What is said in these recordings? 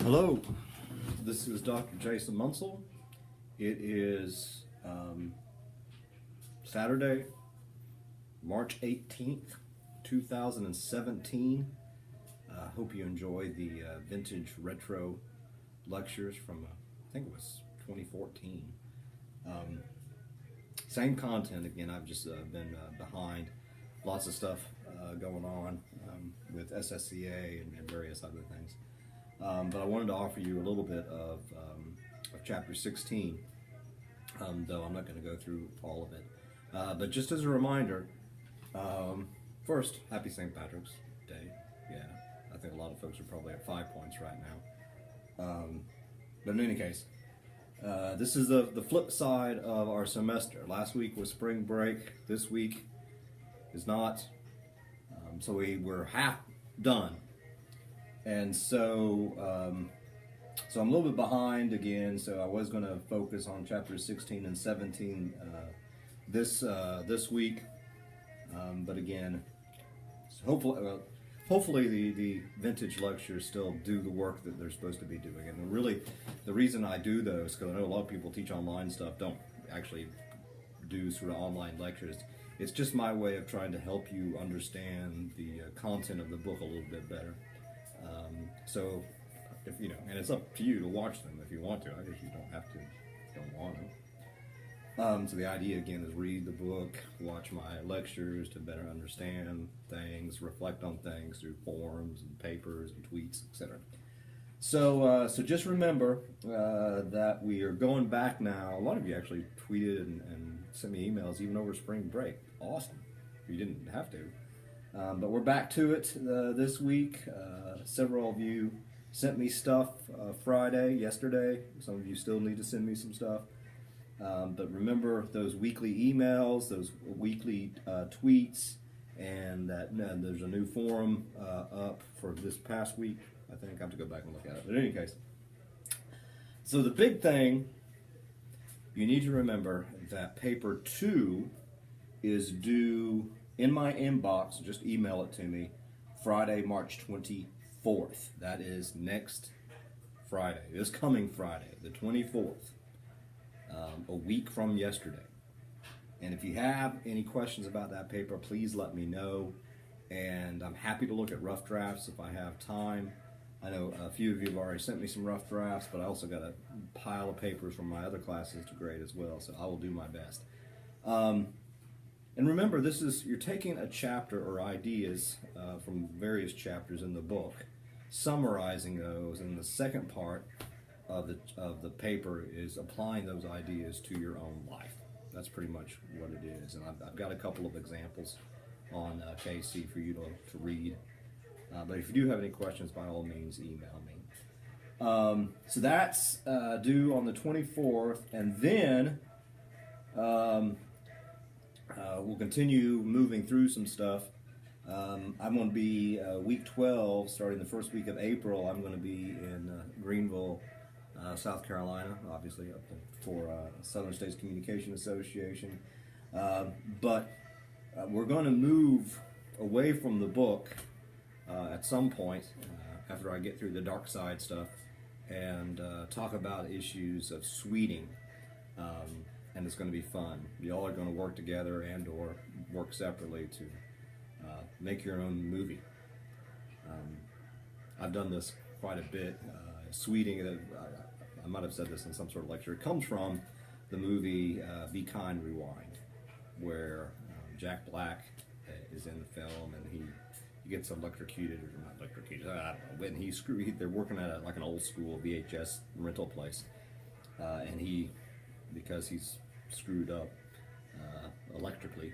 Hello, this is Dr. Jason Munsell. It is Saturday, March 18th, 2017. I hope you enjoyed the vintage retro lectures from, I think it was 2014. Same content again. I've just been behind lots of stuff going on with SSCA and various other things. But I wanted to offer you a little bit of chapter 16, though I'm not going to go through all of it. But just as a reminder, first, happy St. Patrick's Day. Yeah, I think a lot of folks are probably at 5 points right now. But in any case, this is the flip side of our semester. Last week was spring break. This week is not. So we're half done. And so I'm a little bit behind again, so I was going to focus on chapters 16 and 17 this week. But again, hopefully the vintage lectures still do the work that they're supposed to be doing. And really, the reason I do those, because I know a lot of people teach online stuff, don't actually do sort of online lectures. It's just my way of trying to help you understand the content of the book a little bit better. So, if you know, and it's up to you to watch them if you want to. I guess you don't have to, don't want to. So the idea again is read the book, watch my lectures to better understand things, reflect on things through forums and papers and tweets, etc. So just remember that we are going back now. A lot of you actually tweeted and sent me emails even over spring break. Awesome. You didn't have to. But we're back to it this week. Several of you sent me stuff yesterday. Some of you still need to send me some stuff. But remember those weekly emails, those weekly tweets, and that there's a new forum up for this past week. I think I have to go back and look at it. But in any case, so the big thing, you need to remember that paper 2 is due in my inbox. Just email it to me Friday, March 24th. That is next Friday, this coming Friday, the 24th, a week from yesterday. And if you have any questions about that paper, please let me know. And I'm happy to look at rough drafts if I have time. I know a few of you have already sent me some rough drafts, but I also got a pile of papers from my other classes to grade as well, so I will do my best. And remember, you're taking a chapter or ideas from various chapters in the book, summarizing those, and the second part of the paper is applying those ideas to your own life. That's pretty much what it is. And I've got a couple of examples on KC for you to read. But if you do have any questions, by all means, email me. So that's due on the 24th, and then we'll continue moving through some stuff. I'm going to be week 12, starting the first week of April. I'm going to be in Greenville, South Carolina, obviously up for Southern States Communication Association. But we're going to move away from the book at some point after I get through the dark side stuff and talk about issues of sweeting. And it's going to be fun. You all are going to work together and or work separately to make your own movie. I've done this quite a bit. Sweeting, I might have said this in some sort of lecture. It comes from the movie Be Kind, Rewind, where Jack Black is in the film and he gets electrocuted, or not electrocuted, I don't know, and they're working at like an old school VHS rental place, and because he's screwed up electrically,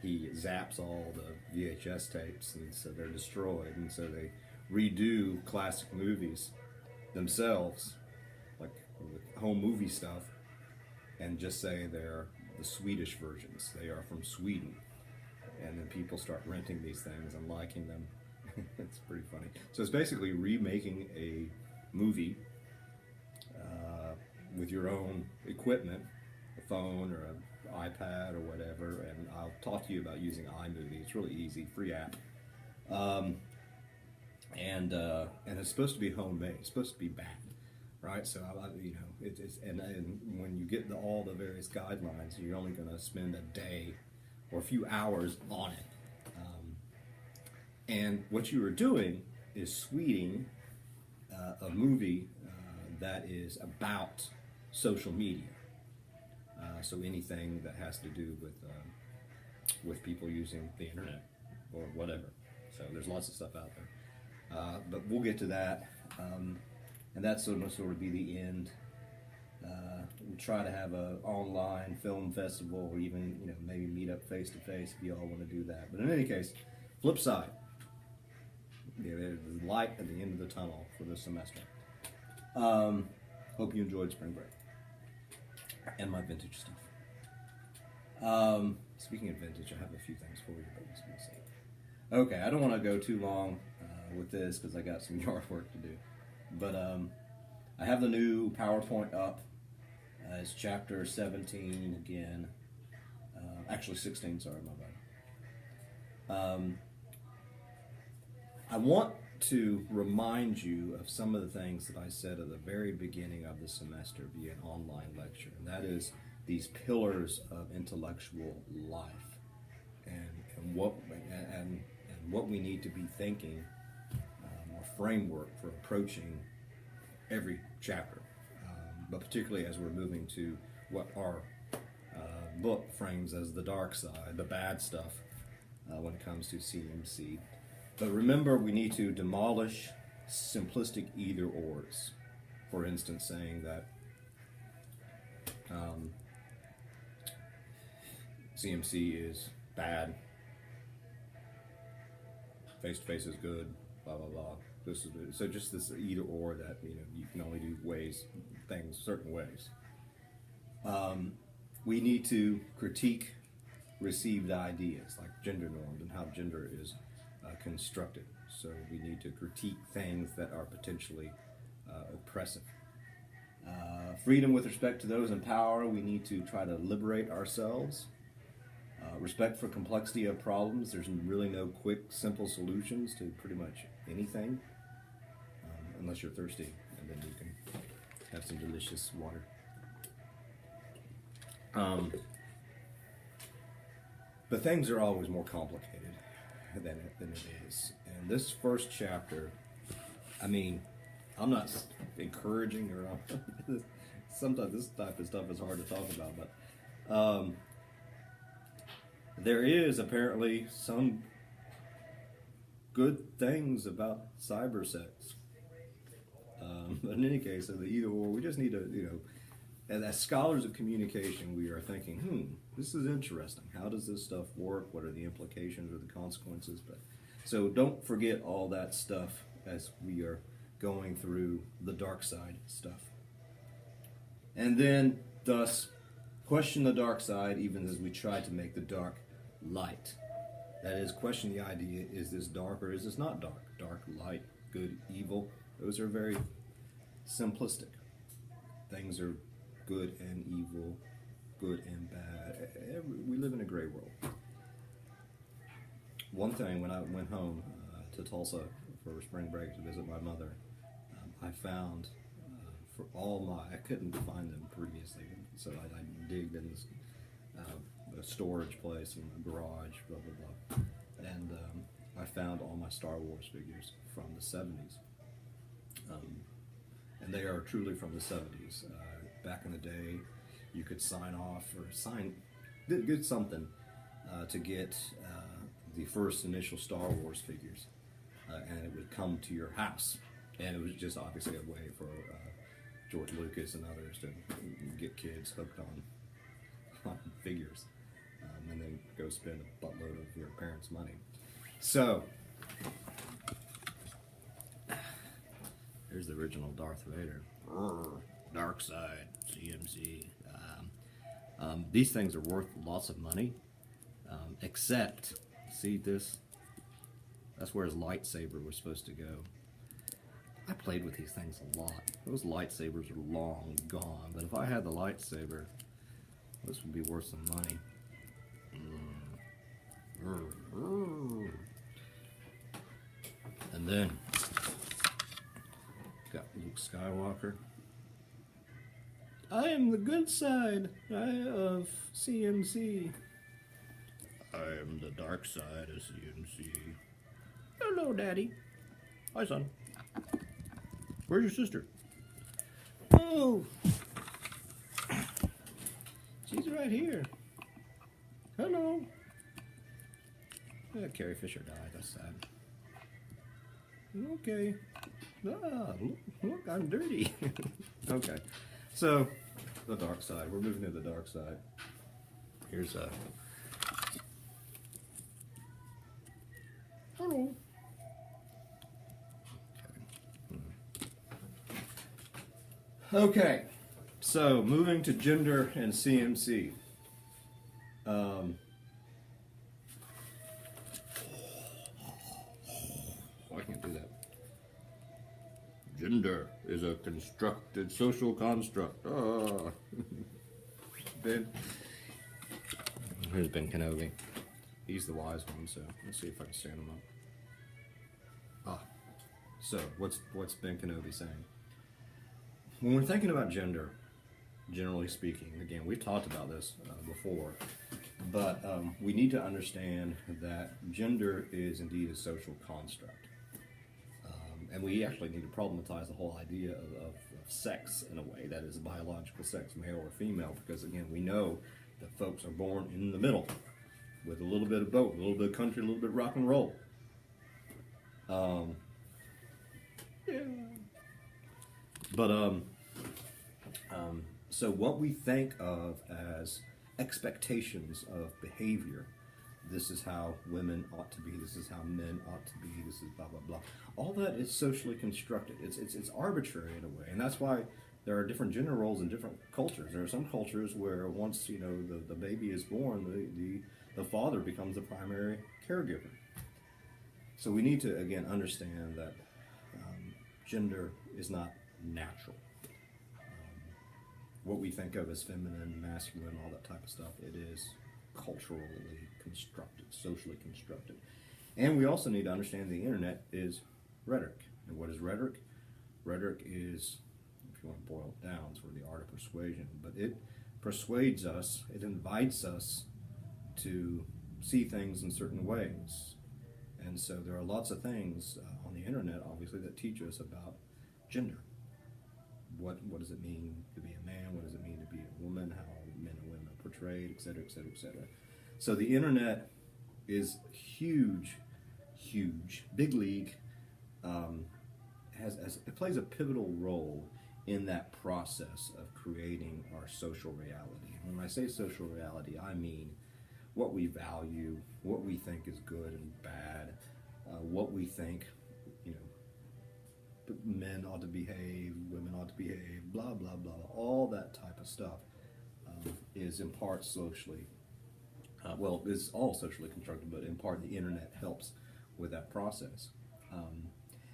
he zaps all the VHS tapes, and so they're destroyed, and so they redo classic movies themselves, like home movie stuff, and just say they're the Swedish versions. They are from Sweden. And then people start renting these things and liking them. It's pretty funny. So it's basically remaking a movie with your own equipment, a phone or an iPad or whatever, and I'll talk to you about using iMovie. It's really easy, free app. and it's supposed to be homemade. It's supposed to be bad, right? So you know, it's and when you get all the various guidelines, you're only going to spend a day or a few hours on it. And what you are doing is sweeting a movie that is about social media. So anything that has to do with people using the internet or whatever. So there's lots of stuff out there. But we'll get to that. And that's sort of be the end. We'll try to have an online film festival, or even, you know, maybe meet up face to face if you all want to do that. But in any case, flip side. Yeah, there's light at the end of the tunnel for this semester. Hope you enjoyed spring break and my vintage stuff. Speaking of vintage, I have a few things for you, but we'll see. Okay, I don't want to go too long with this because I got some yard work to do. But I have the new PowerPoint up. It's chapter 17 again. Actually 16, sorry, my bad. I want to remind you of some of the things that I said at the very beginning of the semester via an online lecture, and that is these pillars of intellectual life, and what we need to be thinking, or framework for approaching every chapter, but particularly as we're moving to what our book frames as the dark side, the bad stuff, when it comes to CMC. But remember, we need to demolish simplistic either-ors. For instance, saying that CMC is bad, face-to-face is good, blah, blah, blah. So just this either-or that, you know, you can only do things certain ways. We need to critique received ideas, like gender norms and how gender is constructed. So we need to critique things that are potentially oppressive. Freedom with respect to those in power, we need to try to liberate ourselves. Respect for complexity of problems, there's really no quick, simple solutions to pretty much anything, unless you're thirsty, and then you can have some delicious water. But things are always more complicated than it is. And this first chapter, I mean, I'm not encouraging or sometimes this type of stuff is hard to talk about, but there is apparently some good things about cyber sex. But in any case, of the either or, we just need to, you know, and as scholars of communication, we are thinking, this is interesting. How does this stuff work? What are the implications or the consequences? But so don't forget all that stuff as we are going through the dark side stuff. And then, thus, question the dark side even as we try to make the dark light. That is, question the idea, is this dark or is this not dark? Dark, light, good, evil. Those are very simplistic. Things are good and evil, good and bad. We live in a gray world. One thing, when I went home to Tulsa for spring break to visit my mother, I found for all I couldn't find them previously, so I digged in this a storage place in the garage, blah, blah, blah, and I found all my Star Wars figures from the 70s. And they are truly from the 70s. Back in the day, you could sign off or get something to get the first initial Star Wars figures, and it would come to your house. And it was just obviously a way for George Lucas and others to get kids hooked on figures, and then go spend a buttload of your parents' money. So, here's the original Darth Vader. Dark side, CMC. These things are worth lots of money, except, see this? That's where his lightsaber was supposed to go. I played with these things a lot. Those lightsabers are long gone, but if I had the lightsaber, this would be worth some money. And then Luke Skywalker. I am the good side of CMC. I am the dark side of CMC. Hello, Daddy. Hi, son. Where's your sister? Oh, she's right here. Hello. Yeah, Carrie Fisher died. That's sad. Okay. Ah, look, I'm dirty. Okay. So, the dark side. We're moving to the dark side. Here's a... Hello. Okay. So, moving to gender and CMC. I can't do that. Gender is a constructed social construct. Ben. Here's Ben Kenobi. He's the wise one, so let's see if I can stand him up. So what's Ben Kenobi saying? When we're thinking about gender, generally speaking, again, we've talked about this before, but we need to understand that gender is indeed a social construct. And we actually need to problematize the whole idea of sex in a way, that is biological sex, male or female, because again, we know that folks are born in the middle with a little bit of both, a little bit of country, a little bit of rock and roll. Yeah. But so what we think of as expectations of behavior, this is how women ought to be, this is how men ought to be, this is blah blah blah, all that is socially constructed. It's arbitrary in a way, and that's why there are different gender roles in different cultures. There are some cultures where once the baby is born, the father becomes the primary caregiver. So we need to again understand that gender is not natural. What we think of as feminine, masculine, all that type of stuff, it is culturally constructed, socially constructed. And we also need to understand the internet is rhetoric. And what is rhetoric? Rhetoric is, if you want to boil it down, sort of the art of persuasion. But it persuades us, it invites us to see things in certain ways. And so there are lots of things on the internet, obviously, that teach us about gender. What does it mean to be a man? What does it mean to be a woman? How men and women are portrayed, et cetera, et cetera, et cetera. So the internet is huge, big league. It plays a pivotal role in that process of creating our social reality. And when I say social reality, I mean what we value, what we think is good and bad, what we think, men ought to behave, women ought to behave, blah, blah, blah. All that type of stuff is in part socially, it's all socially constructed, but in part the internet helps with that process.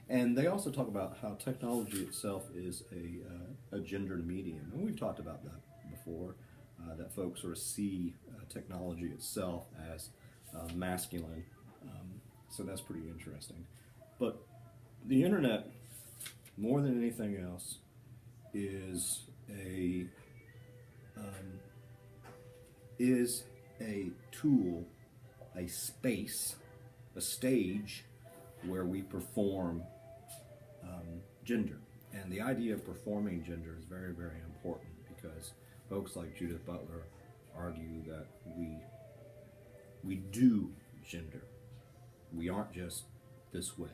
And they also talk about how technology itself is a gendered medium. And we've talked about that before, that folks sort of see technology itself as masculine. So that's pretty interesting. But the internet, more than anything else, is a tool, a space, a stage where we perform gender. And the idea of performing gender is very, very important, because folks like Judith Butler argue that we do gender. We aren't just this way.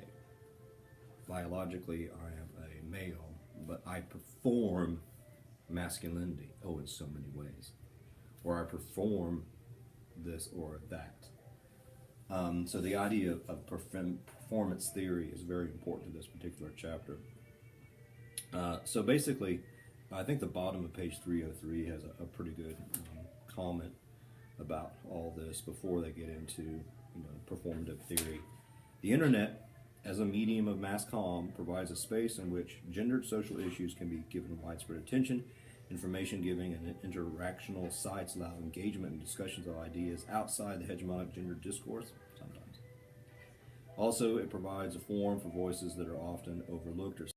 Biologically, I am a male, but I perform masculinity, in so many ways. Or I perform this or that. So the idea of performance theory is very important to this particular chapter. So basically, I think the bottom of page 303 has a pretty good comment about all this before they get into performative theory. The internet, as a medium of mass comm, provides a space in which gendered social issues can be given widespread attention. Information giving and interactional sites allow engagement and discussions of ideas outside the hegemonic gender discourse, sometimes. Also, it provides a forum for voices that are often overlooked or